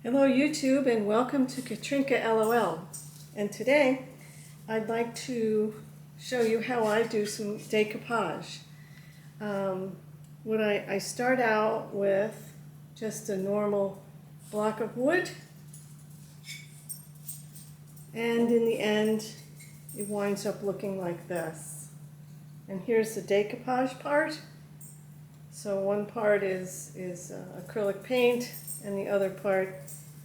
Hello YouTube and welcome to Katrinka LOL. And today I'd like to show you how I do some decoupage. I start out with just a normal block of wood, and in the end it winds up looking like this. And here's the decoupage part. So one part is acrylic paint, and the other part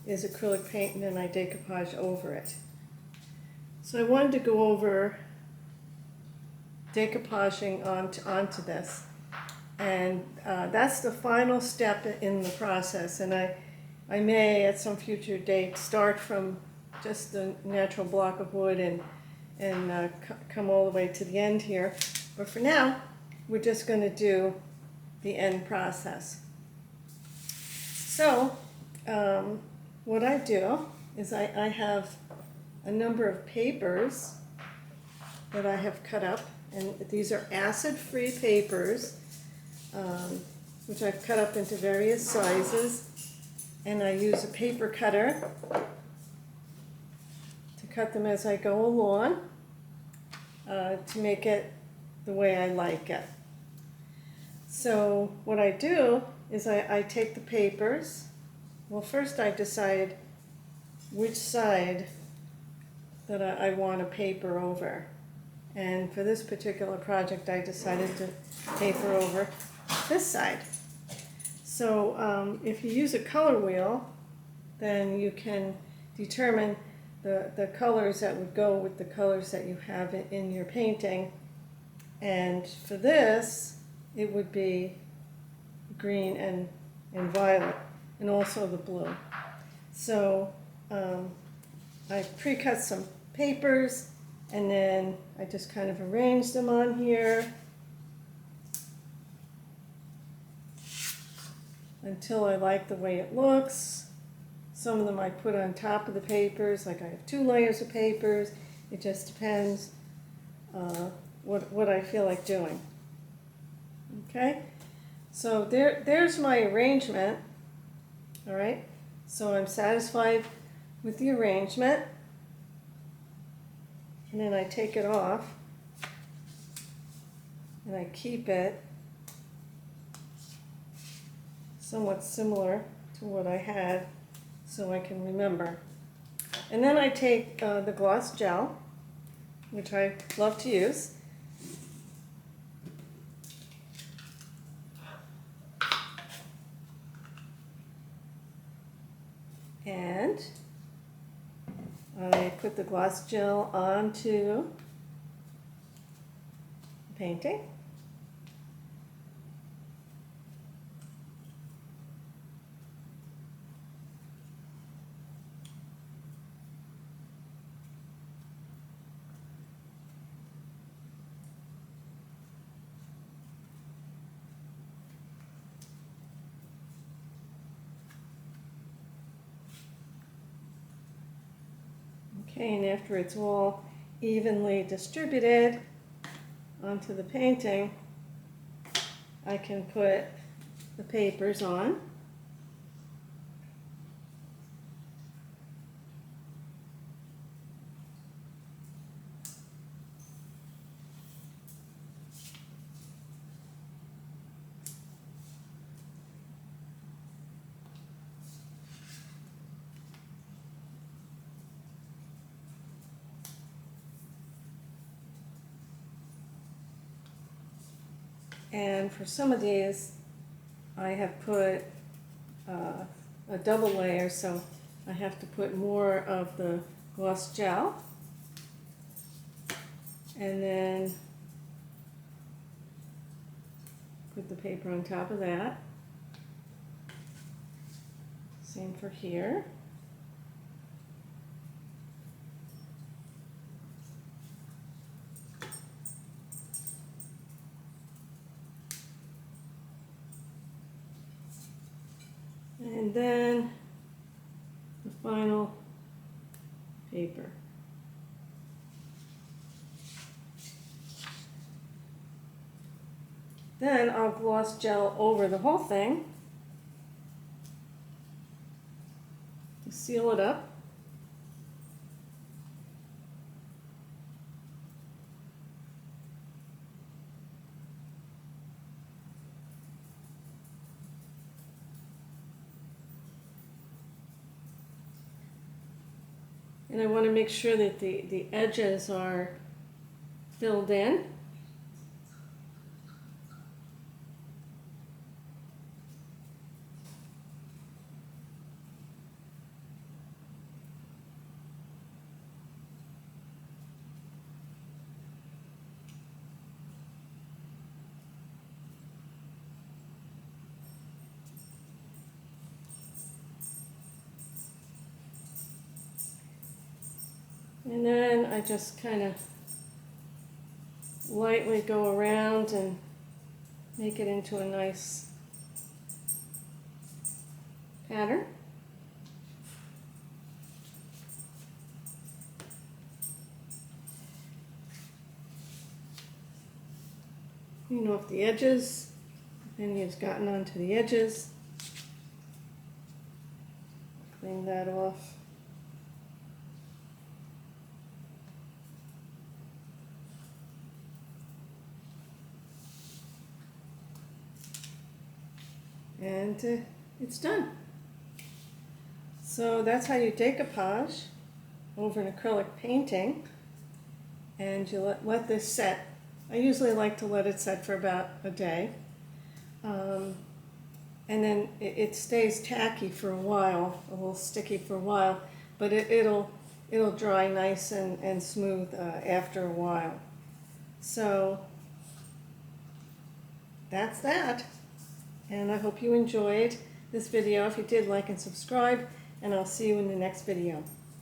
is acrylic paint, and then I decoupage over it. So I wanted to go over decoupaging onto this, and that's the final step in the process. And I may at some future date start from just the natural block of wood and come all the way to the end here. But for now, we're just going to do the end process. So what I do is I have a number of papers that I have cut up, and these are acid-free papers, which I've cut up into various sizes, and I use a paper cutter to cut them as I go along to make it the way I like it. So what I do is I take the papers. Well, first I decide which side that I want to paper over. And for this particular project, I decided to paper over this side. So if you use a color wheel, then you can determine the colors that would go with the colors that you have in your painting. And for this, it would be green and violet, and also the blue. So I pre-cut some papers, and then I just kind of arrange them on here until I like the way it looks. Some of them I put on top of the papers, like I have 2 layers of papers. It just depends what I feel like doing. Okay, so there's my arrangement. All right, so I'm satisfied with the arrangement, and then I take it off and I keep it somewhat similar to what I had so I can remember. And then I take the gloss gel, which I love to use, and I put the gloss gel onto the painting. Okay, and after it's all evenly distributed onto the painting, I can put the papers on. And for some of these, I have put a double layer, so I have to put more of the gloss gel, and then put the paper on top of that. Same for here. And then the final paper. Then I'll gloss gel over the whole thing seal it up. And I want to make sure that the edges are filled in. And then I just kind of lightly go around and make it into a nice pattern. Clean off the edges, if any has gotten onto the edges. Clean that off. And it's done. So that's how you decoupage over an acrylic painting, and you let this set. I usually like to let it set for about a day, and then it stays tacky for a while, a little sticky for a while, but it'll dry nice and smooth after a while. So that's that. And I hope you enjoyed this video. If you did, like and subscribe, and I'll see you in the next video.